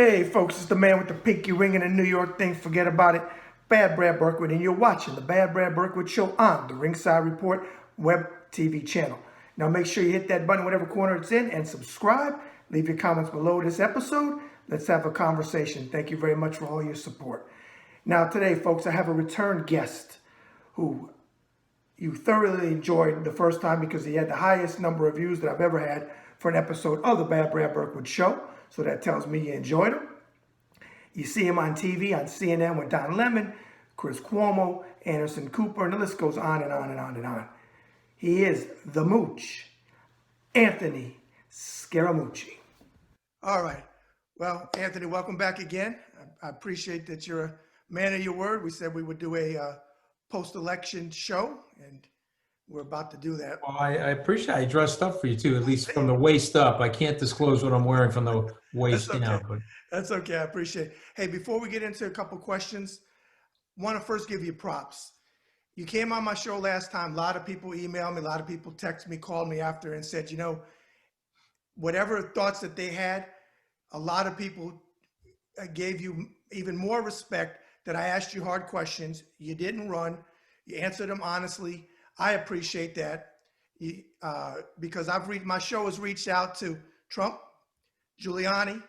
Hey folks, it's the man with the pinky ring and the New York thing. Forget about it. Bad Brad Berkwitt, and you're watching the Bad Brad Berkwitt Show on the Ringside Report web TV channel. Now make sure you hit that button, whatever corner it's in, and subscribe. Leave your comments below this episode. Let's have a conversation. Thank you very much for all your support. Now today, folks, I have a return guest who you thoroughly enjoyed the first time because he had the highest number of views that I've ever had for an episode of the Bad Brad Berkwitt Show. So that tells me you enjoyed him. You see him on TV, on CNN with Don Lemon, Chris Cuomo, Anderson Cooper, and the list goes on and on and on and on. He is the Mooch, Anthony Scaramucci. All right. Well, Anthony, welcome back again. I appreciate that you're a man of your word. We said we would do a post-election show, and we're about to do that. Well, I appreciate I dressed up for you too, at least from the waist up. I can't disclose what I'm wearing from the waist down. But that's okay. I appreciate it. Hey, before we get into a couple questions, want to first give you props. You came on my show last time. A lot of people emailed me. A lot of people texted me, called me after and said, you know, whatever thoughts that they had, a lot of people gave you even more respect that I asked you hard questions. You didn't run. You answered them honestly. I appreciate that because my show has reached out to Trump, Giuliani,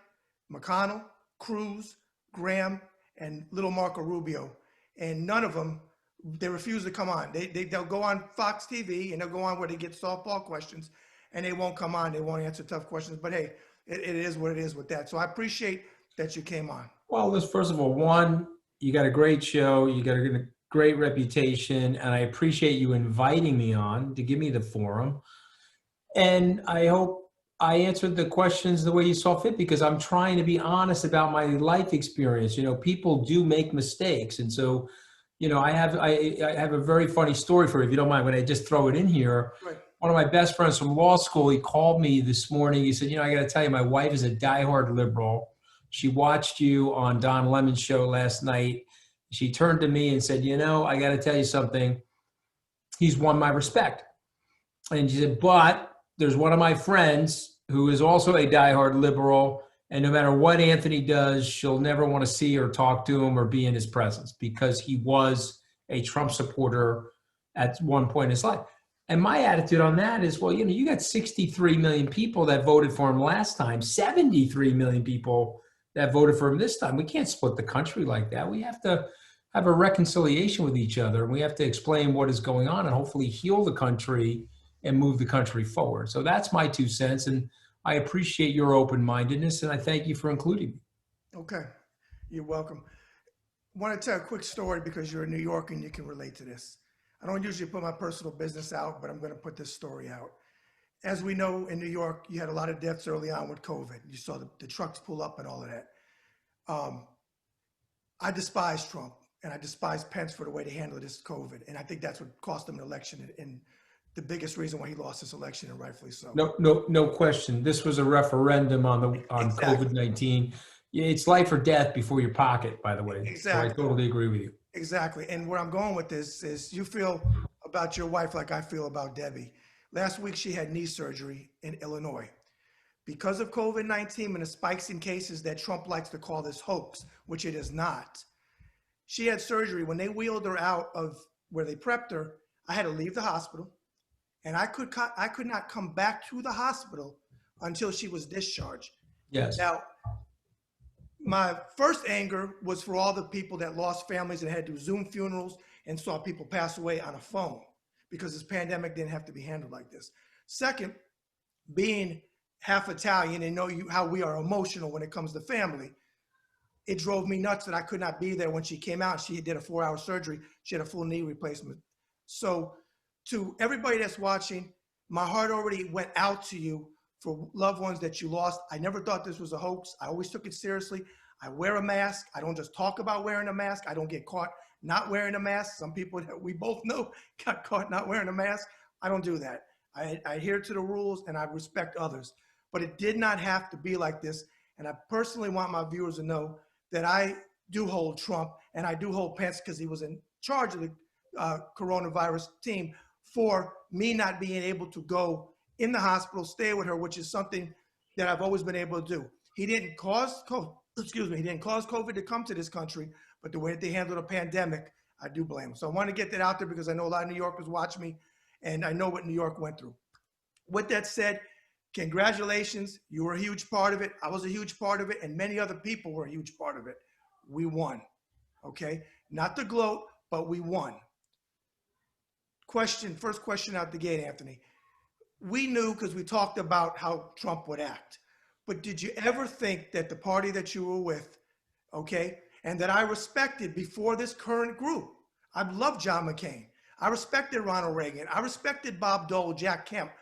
McConnell, Cruz, Graham, and little Marco Rubio. And none of them, they refuse to come on. They'll go on Fox TV and they'll go on where they get softball questions and they won't come on. They won't answer tough questions. But hey, it is what it is with that. So I appreciate that you came on. well, first of all, one, you got a great show. You got a great reputation, and I appreciate you inviting me on to give me the forum. And I hope I answered the questions the way you saw fit, because I'm trying to be honest about my life experience. You know, people do make mistakes. And so, you know, I have a very funny story for you, if you don't mind, when I just throw it in here. Right. One of my best friends from law school, he called me this morning. He said, you know, I got to tell you, my wife is a diehard liberal. She watched you on Don Lemon's show last night. She turned to me and said, you know, I got to tell you something. He's won my respect. And she said, but there's one of my friends who is also a diehard liberal, and no matter what Anthony does, she'll never want to see or talk to him or be in his presence because he was a Trump supporter at one point in his life. And my attitude on that is, well, you know, you got 63 million people that voted for him last time, 73 million people that voted for him this time. We can't split the country like that. We have to have a reconciliation with each other. And we have to explain what is going on and hopefully heal the country and move the country forward. So that's my 2 cents. And I appreciate your open-mindedness, and I thank you for including me. Okay. You're welcome. I want to tell a quick story because you're in New York and you can relate to this. I don't usually put my personal business out, but I'm going to put this story out. As we know, in New York, you had a lot of deaths early on with COVID. You saw the trucks pull up and all of that. I despise Trump, and I despise Pence for the way they handled this COVID. And I think that's what cost him an election and the biggest reason why he lost this election, and rightfully so. No question. This was a referendum on Exactly. COVID-19. It's life or death before your pocket, by the way. Exactly. So I totally agree with you. Exactly. And where I'm going with this is you feel about your wife like I feel about Debbie. Last week, she had knee surgery in Illinois. Because of COVID-19 and the spikes in cases that Trump likes to call this hoax, which it is not, she had surgery. When they wheeled her out of where they prepped her, I had to leave the hospital, and I could not come back to the hospital until she was discharged. Yes. Now, my first anger was for all the people that lost families and had to do Zoom funerals and saw people pass away on a phone because this pandemic didn't have to be handled like this. Second, being half Italian and know how we are emotional when it comes to family, it drove me nuts that I could not be there when she came out. She did a 4-hour surgery. She had a full knee replacement. So to everybody that's watching, my heart already went out to you for loved ones that you lost. I never thought this was a hoax. I always took it seriously. I wear a mask. I don't just talk about wearing a mask. I don't get caught not wearing a mask. Some people that we both know got caught not wearing a mask. I don't do that. I adhere to the rules and I respect others. But it did not have to be like this. And I personally want my viewers to know that I do hold Trump and I do hold Pence because he was in charge of the coronavirus team for me not being able to go in the hospital, stay with her, which is something that I've always been able to do. He didn't cause excuse me, he didn't cause COVID to come to this country, but the way that they handled a pandemic, I do blame him. So I want to get that out there because I know a lot of New Yorkers watch me, and I know what New York went through. With that said, congratulations. You were a huge part of it. I was a huge part of it, and many other people were a huge part of it. We won, okay? Not to gloat, but we won. First question out the gate, Anthony. We knew because we talked about how Trump would act. But did you ever think that the party that you were with, okay, and that I respected before this current group, I loved John McCain. I respected Ronald Reagan. I respected Bob Dole, Jack Kemp,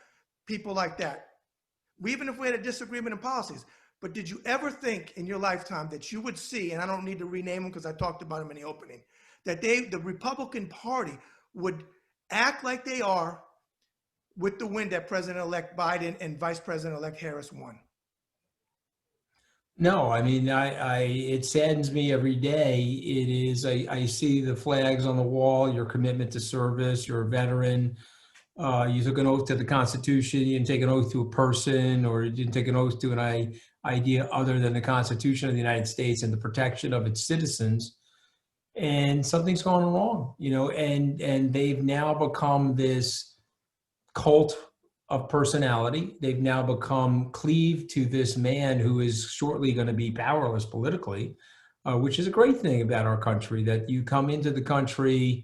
people like that. Even if we had a disagreement in policies. But did you ever think in your lifetime that you would see, and I don't need to rename them because I talked about them in the opening, that the Republican Party would act like they are with the win that President-elect Biden and Vice President-elect Harris won? No, I mean, it saddens me every day. I see the flags on the wall, your commitment to service, you're a veteran. You took an oath to the Constitution. You didn't take an oath to a person, or you didn't take an oath to an idea other than the Constitution of the United States and the protection of its citizens. And something's gone wrong, and they've now become this cult of personality. They've now become cleaved to this man who is shortly going to be powerless politically, which is a great thing about our country, that you come into the country's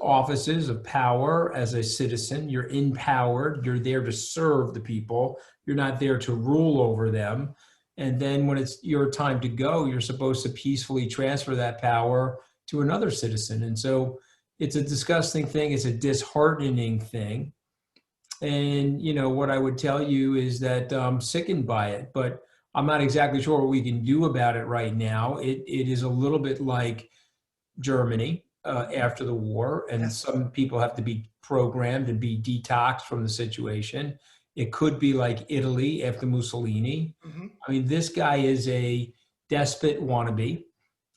offices of power as a citizen. You're empowered. You're there to serve the people. You're not there to rule over them. And then when it's your time to go, you're supposed to peacefully transfer that power to another citizen. And so it's a disgusting thing. It's a disheartening thing. And, what I would tell you is that I'm sickened by it, but I'm not exactly sure what we can do about it right now. It is a little bit like Germany after the war, and some people have to be programmed and be detoxed from the situation. It could be like Italy after Mussolini. Mm-hmm. I mean, this guy is a despot wannabe.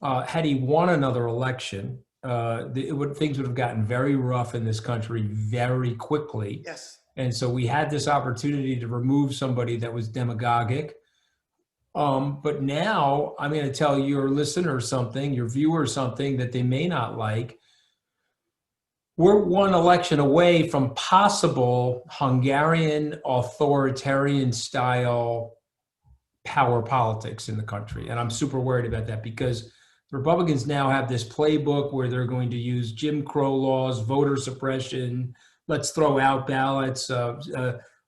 Had he won another election, things would have gotten very rough in this country very quickly. Yes. And so we had this opportunity to remove somebody that was demagogic. But now I'm going to tell your listener something, your viewer something that they may not like. We're one election away from possible Hungarian authoritarian style power politics in the country. And I'm super worried about that because Republicans now have this playbook where they're going to use Jim Crow laws, voter suppression. Let's throw out ballots.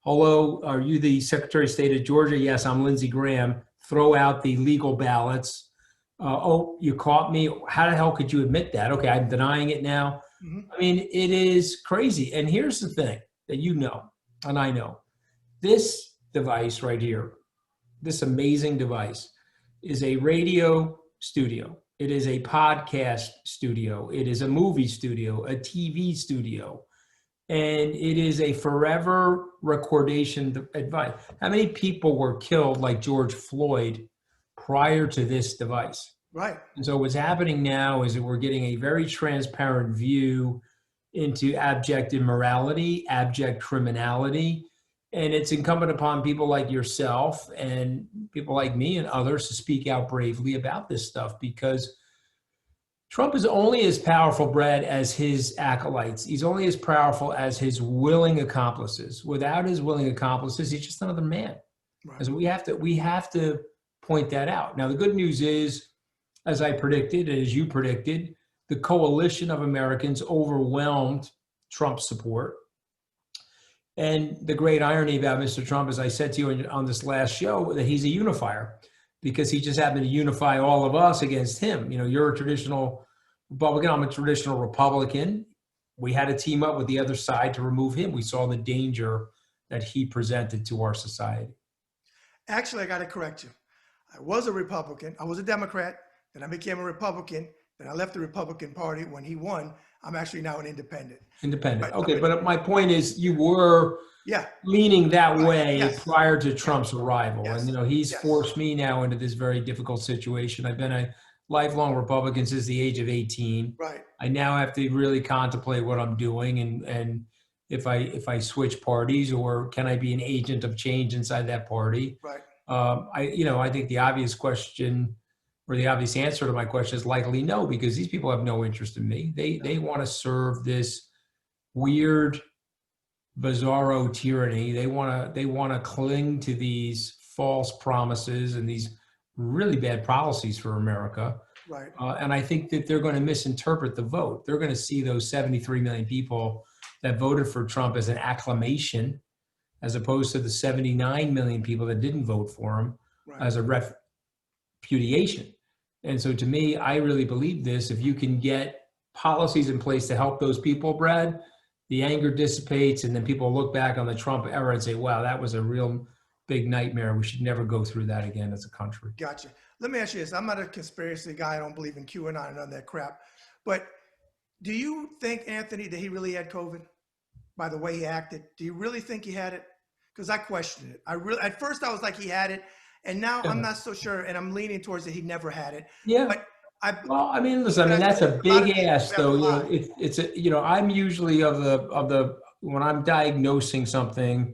Hello, are you the Secretary of State of Georgia? Yes, I'm Lindsey Graham. Throw out the legal ballots. Oh, you caught me. How the hell could you admit that? Okay, I'm denying it now. Mm-hmm. I mean, it is crazy. And here's the thing that and I know. This device right here, this amazing device, is a radio studio. It is a podcast studio. It is a movie studio, a TV studio. And it is a forever recordation device. How many people were killed like George Floyd prior to this device? Right. And so what's happening now is that we're getting a very transparent view into abject immorality, abject criminality. And it's incumbent upon people like yourself and people like me and others to speak out bravely about this stuff, because Trump is only as powerful, Brad, as his acolytes. He's only as powerful as his willing accomplices. Without his willing accomplices, he's just another man. Right. And so we have to point that out. Now, the good news is, as I predicted, as you predicted, the coalition of Americans overwhelmed Trump's support. And the great irony about Mr. Trump, as I said to you on this last show, that he's a unifier, because he just happened to unify all of us against him. You're a traditional Republican. I'm a traditional Republican. We had to team up with the other side to remove him. We saw the danger that he presented to our society. Actually, I got to correct you. I was a Republican. I was a Democrat. Then I became a Republican. Then I left the Republican Party when he won. I'm actually now an independent. Independent. Okay, but my point is, you were leaning that way prior to Trump's arrival. Yes. And, he's forced me now into this very difficult situation. I've been a lifelong Republican since the age of 18. Right. I now have to really contemplate what I'm doing and if I switch parties, or can I be an agent of change inside that party? Right. I think the obvious question or the obvious answer to my question is likely no, because these people have no interest in me. They want to serve this weird, bizarro tyranny. They want to cling to these false promises and these really bad policies for America. Right. And I think that they're going to misinterpret the vote. They're going to see those 73 million people that voted for Trump as an acclamation, as opposed to the 79 million people that didn't vote for him as a repudiation. And so to me, I really believe this. If you can get policies in place to help those people, Brad, the anger dissipates, and then people look back on the Trump era and say, wow, that was a real big nightmare. We should never go through that again as a country. Gotcha. Let me ask you this. I'm not a conspiracy guy. I don't believe in QAnon and none of that crap. But do you think, Anthony, that he really had COVID by the way he acted? Do you really think he had it? Because I questioned it. At first I was like, he had it. And now I'm not so sure. And I'm leaning towards that he never had it. Yeah. But listen, that's a big ask, though. I'm usually of the when I'm diagnosing something,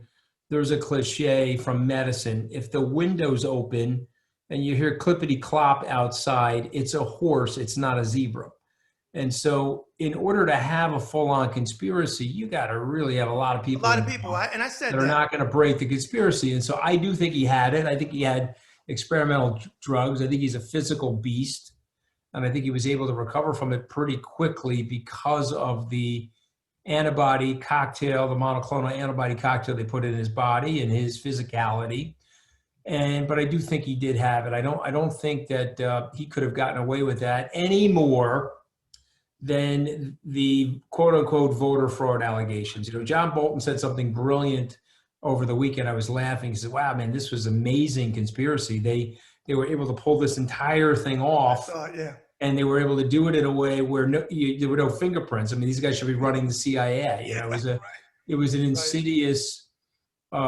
there's a cliche from medicine. If the window's open and you hear clippity clop outside, it's a horse, it's not a zebra. And so in order to have a full-on conspiracy, you got to really have a lot of people. And I said that are not going to break the conspiracy. And so I do think he had it. I think he had experimental drugs. I think he's a physical beast. And I think he was able to recover from it pretty quickly because of the antibody cocktail, the monoclonal antibody cocktail they put in his body and his physicality. But I do think he did have it. I don't think that he could have gotten away with that any more than the quote unquote voter fraud allegations. John Bolton said something brilliant over the weekend. I was laughing. He said, wow, man, this was amazing conspiracy. They were able to pull this entire thing off. And they were able to do it in a way where there were no fingerprints. I mean, these guys should be running the CIA. It was an insidious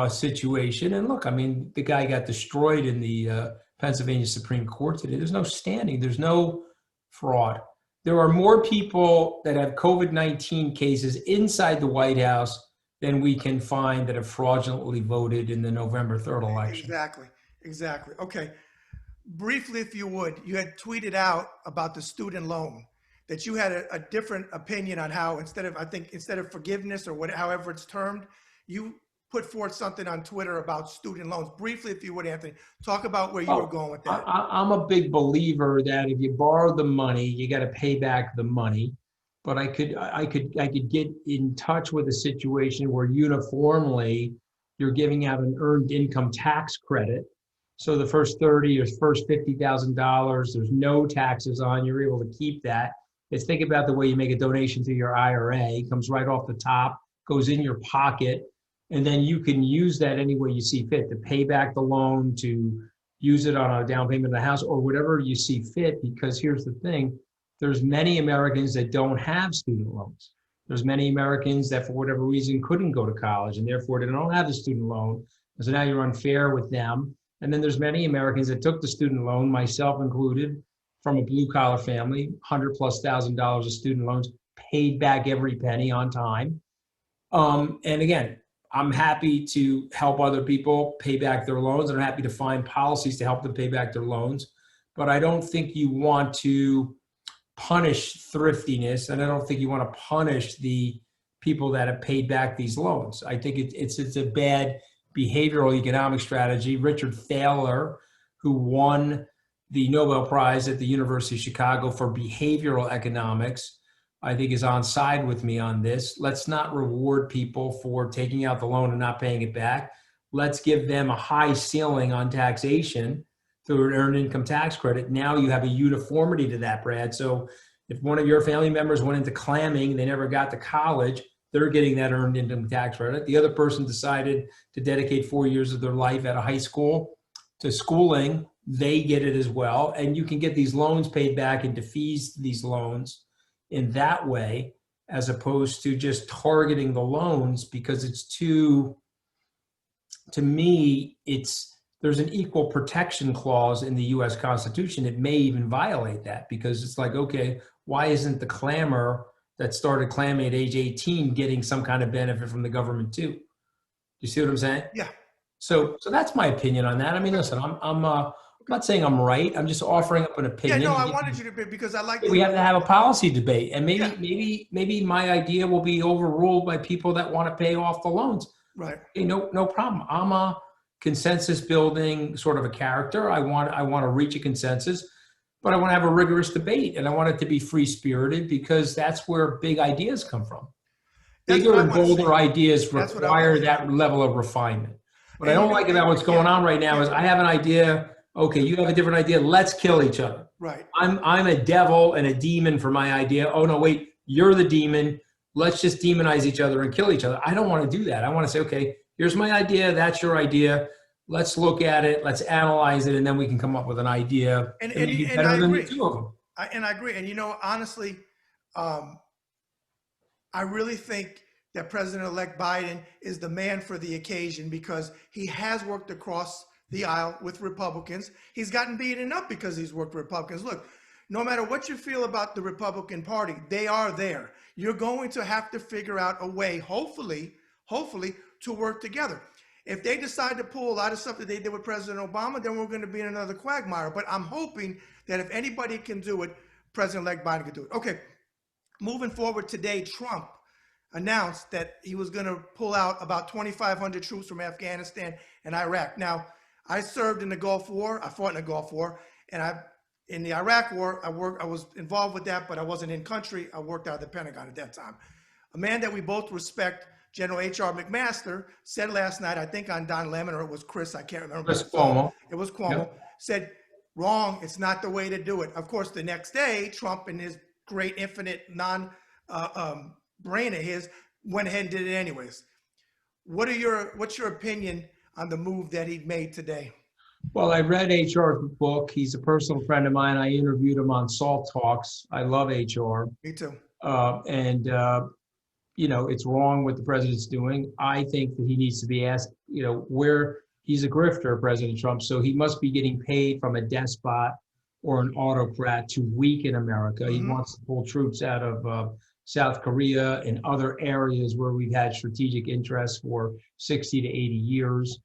situation. And look, I mean, the guy got destroyed in the Pennsylvania Supreme Court today. There's no standing. There's no fraud. There are more people that have COVID-19 cases inside the White House than we can find that have fraudulently voted in the November 3rd election. Exactly. Okay. Briefly, if you would, you had tweeted out about the student loan, that you had a different opinion on how instead of forgiveness or however it's termed, you put forth something on Twitter about student loans. Briefly, if you would, Anthony, talk about where you were going with that. I'm a big believer that if you borrow the money, you got to pay back the money. But I could get in touch with a situation where uniformly you're giving out an earned income tax credit. So the first $30,000 or first $50,000, there's no taxes on. You're able to keep that. It's think about the way you make a donation to your IRA. It comes right off the top, goes in your pocket. And then you can use that any way you see fit, to pay back the loan, to use it on a down payment of the house, or whatever you see fit. Because here's the thing, there's many Americans that don't have student loans. There's many Americans that for whatever reason couldn't go to college and therefore they don't have the student loan. And so now you're unfair with them. And then there's many Americans that took the student loan, myself included, from a blue collar family, $100,000+ of student loans, paid back every penny on time. And again, I'm happy to help other people pay back their loans, and I'm happy to find policies to help them pay back their loans. But I don't think you want to punish thriftiness, and I don't think you want to punish the people that have paid back these loans. I think it's a bad behavioral economic strategy. Richard Thaler, who won the Nobel Prize at the University of Chicago for behavioral economics, I think is on side with me on this. Let's not reward people for taking out the loan and not paying it back. Let's give them a high ceiling on taxation through an earned income tax credit. Now you have a uniformity to that, Brad. So if one of your family members went into clamming, they never got to college, they're getting that earned income tax credit. The other person decided to dedicate 4 years of their life at a high school to schooling, they get it as well. And you can get these loans paid back and defease these loans in that way, as opposed to just targeting the loans, because it's too, to me, there's an equal protection clause in the US Constitution. It may even violate that, because it's like, okay, why isn't the clamor that started clamming at age 18 getting some kind of benefit from the government too? You see what I'm saying? Yeah. So that's my opinion on that. I mean, listen, I'm not saying I'm right. I'm just offering up an Yeah, opinion. no, I wanted you to be, because I like We have to have a policy debate, and Yeah. maybe my idea will be overruled by people that want to pay off the loans. Right. Hey, no problem. I'm a consensus building sort of a character. I want to reach a consensus, but I want to have a rigorous debate, and I want it to be free spirited, because that's where big ideas come from. That's what Bigger I and want to bolder see. ideas That's what I require want. that level of refinement. What I And don't like about what's going on right now is I have an idea. Okay, you have a different idea. Let's kill each other. Right. I'm a devil and a demon for my idea. Oh no, wait, you're the demon. Let's just demonize each other and kill each other. I don't want to do that. I want to say, okay, here's my idea. That's your idea. Let's look at it. Let's analyze it, and then we can come up with an idea And that may be and better I than the agree. two of them. I agree. And honestly, I really think that President-elect Biden is the man for the occasion, because he has worked across the aisle with Republicans. He's gotten beaten up because he's worked with Republicans. Look, no matter what you feel about the Republican Party, they are there. You're going to have to figure out a way, hopefully, to work together. If they decide to pull a lot of stuff that they did with President Obama, then we're going to be in another quagmire. But I'm hoping that if anybody can do it, President-elect Biden can do it. Okay, moving forward today, Trump announced that he was going to pull out about 2,500 troops from Afghanistan and Iraq. Now, I served in the Gulf War. I fought in the Gulf War, and in the Iraq War, I was involved with that, but I wasn't in country. I worked out of the Pentagon at that time. A man that we both respect, General H.R. McMaster, said last night, I think on Don Lemon, or it was Chris, I can't remember. Chris Cuomo. It was Cuomo. Yep. Said, wrong, it's not the way to do it. Of course, the next day, Trump, in his great infinite brain of his, went ahead and did it anyways. What's your opinion on the move that he made today? Well, I read HR's book. He's a personal friend of mine. I interviewed him on Salt Talks. I love HR. Me too. It's wrong what the president's doing. I think that he needs to be asked, where he's a grifter, President Trump, so he must be getting paid from a despot or an autocrat to weaken America. Mm-hmm. He wants to pull troops out of South Korea and other areas where we've had strategic interests for 60 to 80 years.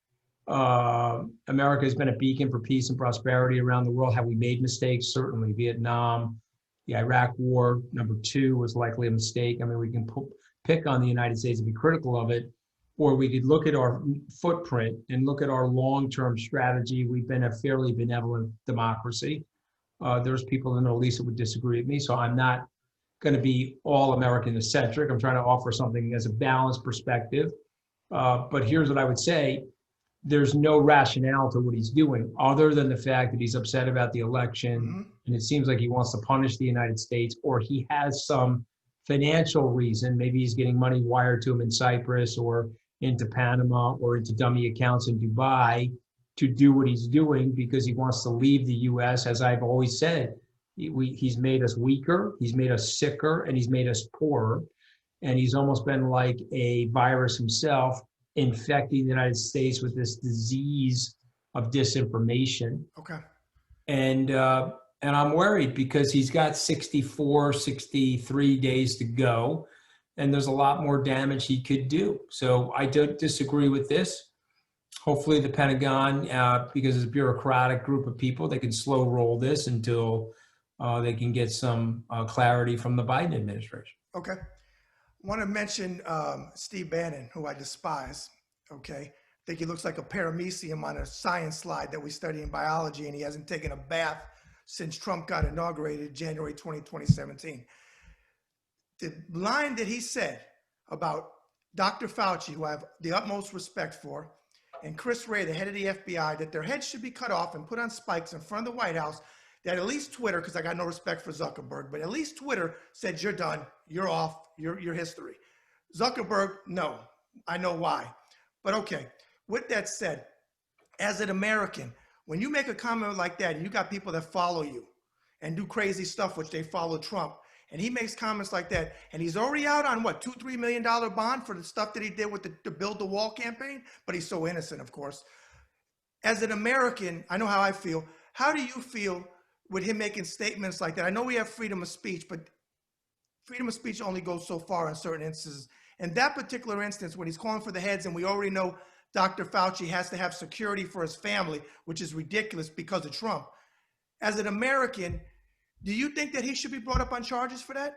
America has been a beacon for peace and prosperity around the world. Have we made mistakes? Certainly. Vietnam, the Iraq War, #2 was likely a mistake. I mean, we can pick on the United States and be critical of it, or we could look at our footprint and look at our long-term strategy. We've been a fairly benevolent democracy. There's people in the Middle East that would disagree with me, so I'm not going to be all American-centric. I'm trying to offer something as a balanced perspective. But here's what I would say. There's no rationale to what he's doing other than the fact that he's upset about the election. Mm-hmm. And it seems like he wants to punish the United States, or he has some financial reason. Maybe he's getting money wired to him in Cyprus or into Panama or into dummy accounts in Dubai to do what he's doing, because he wants to leave the U.S. As I've always said, he's made us weaker, he's made us sicker, and he's made us poorer. And he's almost been like a virus himself, infecting the United States with this disease of disinformation. Okay. And I'm worried because he's got 64, 63 days to go, and there's a lot more damage he could do. So I don't disagree with this. Hopefully the Pentagon, because it's a bureaucratic group of people, they can slow roll this until they can get some clarity from the Biden administration. Okay. I want to mention Steve Bannon, who I despise. Okay. I think he looks like a paramecium on a science slide that we study in biology, and he hasn't taken a bath since Trump got inaugurated January 2017. The line that he said about Dr. Fauci, who I have the utmost respect for, and Chris Wray, the head of the FBI, that their heads should be cut off and put on spikes in front of the White House, that at least Twitter, because I got no respect for Zuckerberg, but at least Twitter said, you're done, you're off, you're history. Zuckerberg, no, I know why. But okay, with that said, as an American, when you make a comment like that, and you got people that follow you and do crazy stuff, which they follow Trump, and he makes comments like that, and he's already out on what, $2-3 million bond for the stuff that he did with the Build the Wall campaign, but he's so innocent, of course. As an American, I know how I feel. How do you feel with him making statements like that? I know we have freedom of speech, but freedom of speech only goes so far in certain instances. In that particular instance, when he's calling for the heads, and we already know Dr. Fauci has to have security for his family, which is ridiculous because of Trump. As an American, do you think that he should be brought up on charges for that?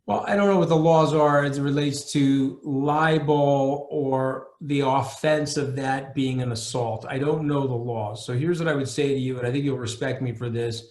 Well, I don't know what the laws are as it relates to libel or the offense of that being an assault. I don't know the laws. So here's what I would say to you, and I think you'll respect me for this.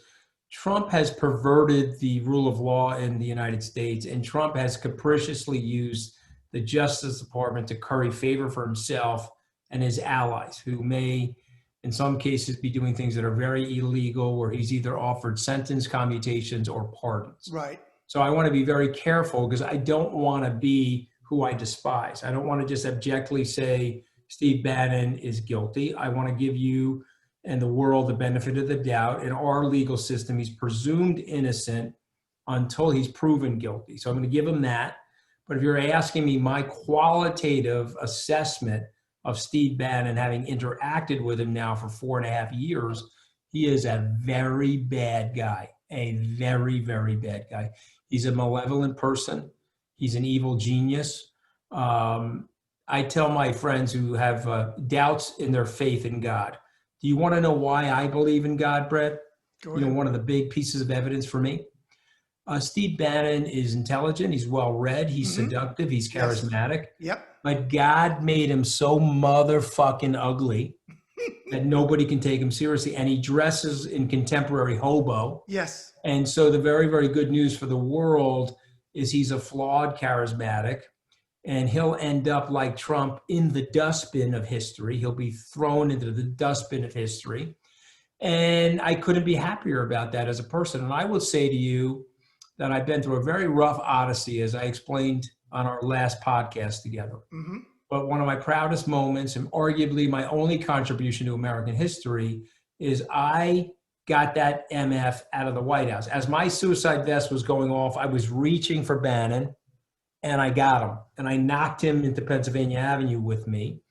Trump has perverted the rule of law in the United States, and Trump has capriciously used the Justice Department to curry favor for himself and his allies, who may, in some cases, be doing things that are very illegal, where he's either offered sentence commutations or pardons. Right. So I want to be very careful because I don't want to be who I despise. I don't want to just objectively say Steve Bannon is guilty. I want to give you and the world the benefit of the doubt. In our legal system, he's presumed innocent until he's proven guilty. So I'm going to give him that. But if you're asking me my qualitative assessment of Steve Bannon, having interacted with him now for 4.5 years, he is a very bad guy, a very, very bad guy. He's a malevolent person. He's an evil genius. I tell my friends who have doubts in their faith in God, do you want to know why I believe in God, Brett? You know, one of the big pieces of evidence for me. Steve Bannon is intelligent. He's well-read. He's seductive. He's charismatic. Yep. But God made him so motherfucking ugly that nobody can take him seriously. And he dresses in contemporary hobo. Yes. And so the very, very good news for the world is he's a flawed charismatic, and he'll end up like Trump in the dustbin of history. He'll be thrown into the dustbin of history. And I couldn't be happier about that as a person. And I will say to you that I've been through a very rough odyssey, as I explained on our last podcast together. But one of my proudest moments, and arguably my only contribution to American history, is I got that MF out of the White House. As my suicide vest was going off, I was reaching for Bannon, and I got him. And I knocked him into Pennsylvania Avenue with me.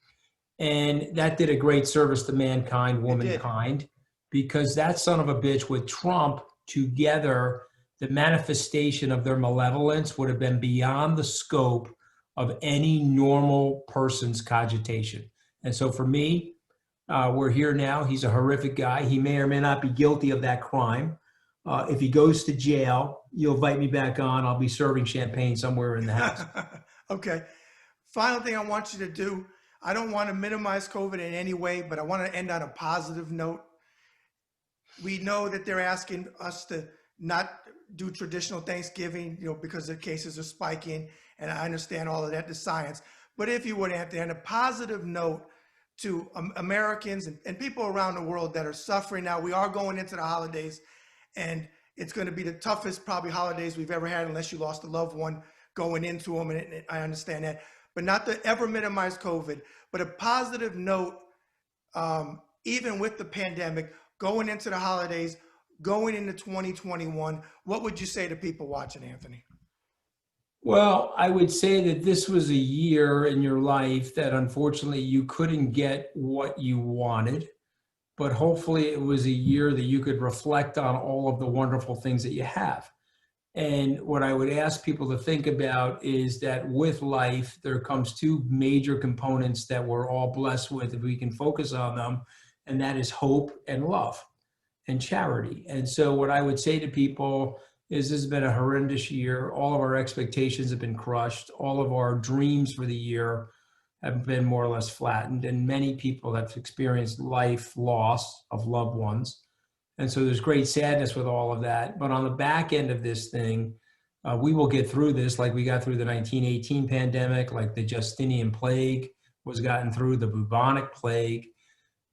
And that did a great service to mankind, womankind, because that son of a bitch with Trump together, the manifestation of their malevolence would have been beyond the scope of any normal person's cogitation. And so for me, we're here now. He's a horrific guy. He may or may not be guilty of that crime. If he goes to jail, you'll invite me back on. I'll be serving champagne somewhere in the house. Okay. Final thing I want you to do, I don't want to minimize COVID in any way, but I want to end on a positive note. We know that they're asking us to not do traditional Thanksgiving, you know, because the cases are spiking, and I understand all of that, the science. But if you would, Anthony, on a positive note to Americans and people around the world that are suffering now, we are going into the holidays, and it's going to be the toughest probably holidays we've ever had, unless you lost a loved one going into them, and I understand that. But not to ever minimize COVID, but a positive note, even with the pandemic, going into the holidays, going into 2021, what would you say to people watching, Anthony? Well, I would say that this was a year in your life that unfortunately you couldn't get what you wanted, but hopefully it was a year that you could reflect on all of the wonderful things that you have. And what I would ask people to think about is that with life, there comes two major components that we're all blessed with, if we can focus on them, and that is hope and love and charity. And so what I would say to people is this has been a horrendous year. All of our expectations have been crushed. All of our dreams for the year have been more or less flattened, and many people have experienced life loss of loved ones. And so there's great sadness with all of that. But on the back end of this thing, we will get through this like we got through the 1918 pandemic, like the Justinian plague was gotten through, the bubonic plague.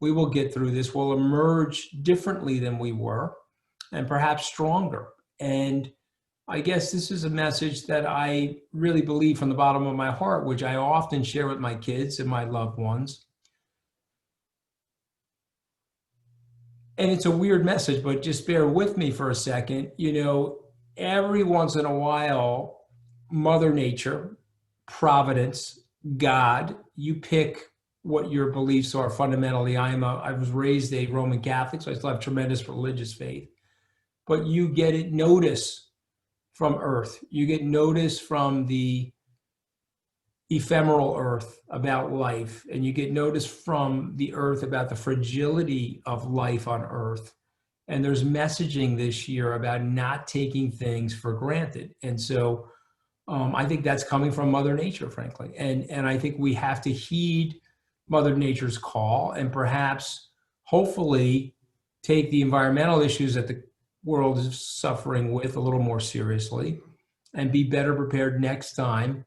We will get through this. We'll emerge differently than we were, and perhaps stronger. And I guess this is a message that I really believe from the bottom of my heart, which I often share with my kids and my loved ones. And it's a weird message, but just bear with me for a second. You know, every once in a while, Mother Nature, Providence, God, you pick what your beliefs are fundamentally. I was raised a Roman Catholic, so I still have tremendous religious faith. But you get it notice from Earth. You get notice from the ephemeral earth, about life, and you get notice from the earth about the fragility of life on earth. And there's messaging this year about not taking things for granted. And so I think that's coming from Mother Nature, frankly. And I think we have to heed Mother Nature's call and perhaps, hopefully, take the environmental issues that the world is suffering with a little more seriously and be better prepared next time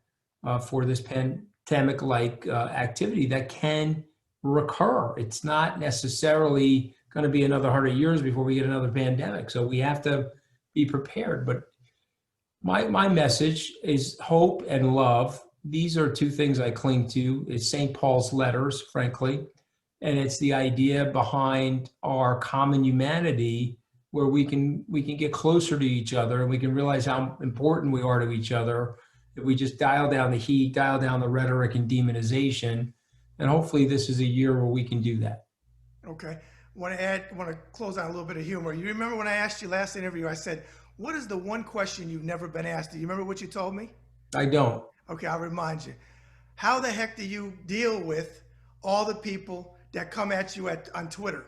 for this pandemic-like activity that can recur. It's not necessarily going to be another 100 years before we get another pandemic. So we have to be prepared. But my message is hope and love. These are two things I cling to. It's St. Paul's letters, frankly. And it's the idea behind our common humanity where we can get closer to each other and we can realize how important we are to each other if we just dial down the heat, dial down the rhetoric and demonization. And hopefully this is a year where we can do that. Okay. Want to close on a little bit of humor. You remember when I asked you last interview, I said, what is the one question you've never been asked? Do you remember what you told me? I don't. Okay, I'll remind you. How the heck do you deal with all the people that come at you on Twitter?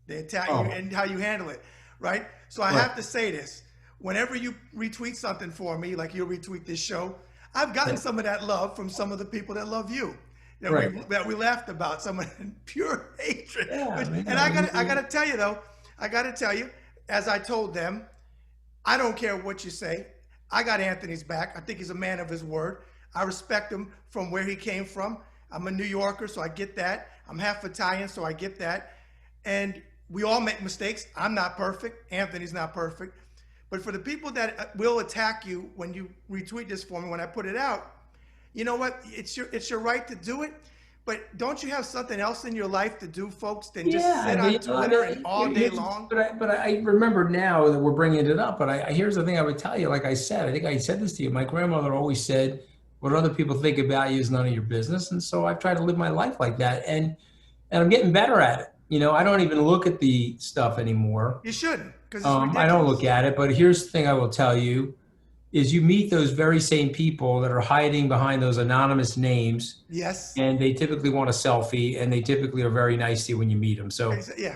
They attack you and how you handle it, right? So I have to say this. Whenever you retweet something for me, like you'll retweet this show, I've gotten some of that love from some of the people that love you. That we laughed about, some pure hatred. And I gotta tell you though, as I told them, I don't care what you say. I got Anthony's back. I think he's a man of his word. I respect him from where he came from. I'm a New Yorker, so I get that. I'm half Italian, so I get that. And we all make mistakes. I'm not perfect. Anthony's not perfect. But for the people that will attack you when you retweet this for me, when I put it out, you know what? It's your right to do it. But don't you have something else in your life to do, folks, than just sit on Twitter and all day long? But I remember now that we're bringing it up. But here's the thing I would tell you. Like I said, I think I said this to you. My grandmother always said, "What other people think about you is none of your business." And so I've tried to live my life like that, and I'm getting better at it. You know, I don't even look at the stuff anymore. You shouldn't, because it's ridiculous. I don't look at it. But here's the thing I will tell you. Is you meet those very same people that are hiding behind those anonymous names. Yes. And they typically want a selfie, and they typically are very nice to you when you meet them. So yeah,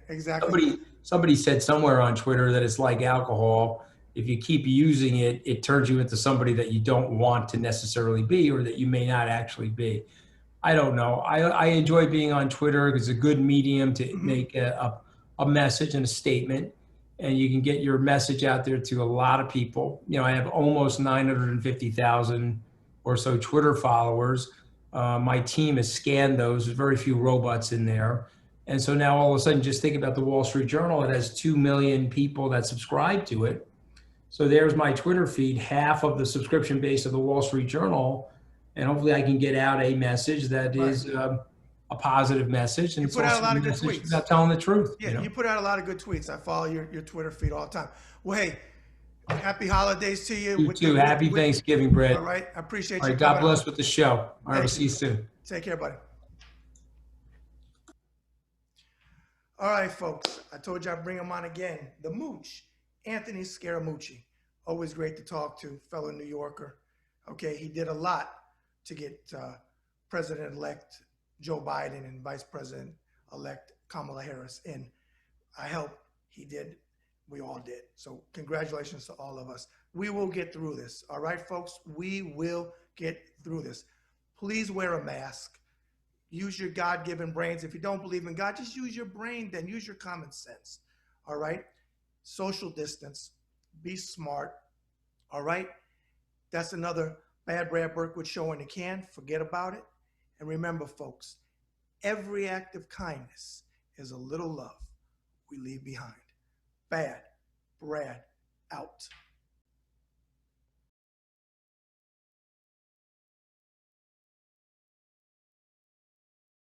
exactly. Somebody said somewhere on Twitter that it's like alcohol. If you keep using it, it turns you into somebody that you don't want to necessarily be, or that you may not actually be. I don't know. I enjoy being on Twitter because it's a good medium to make a message and a statement. And you can get your message out there to a lot of people. You know, I have almost 950,000 or so Twitter followers. My team has scanned those. There's very few robots in there. And so now all of a sudden, just think about the Wall Street Journal. It has 2 million people that subscribe to it. So there's my Twitter feed, half of the subscription base of the Wall Street Journal. And hopefully I can get out a message that is a positive message. And you put out a lot of good tweets about telling the truth. Yeah, you put out a lot of good tweets. I follow your Twitter feed all the time. Well, hey, happy holidays to you. You too. Happy Thanksgiving, Brett. All right. I appreciate you. All right. God bless with the show. All right. We'll see you soon. Take care, buddy. All right, folks. I told you I'd bring him on again. The Mooch, Anthony Scaramucci. Always great to talk to, fellow New Yorker. Okay, he did a lot to get President-elect Joe Biden and Vice President-elect Kamala Harris in. I hope he did. We all did. So congratulations to all of us. We will get through this. All right, folks? We will get through this. Please wear a mask. Use your God-given brains. If you don't believe in God, just use your brain, then use your common sense. All right? Social distance. Be smart. All right? That's another Bad Brad Berkwitt show in the can. Forget about it. And remember, folks, every act of kindness is a little love we leave behind. Bad Brad out.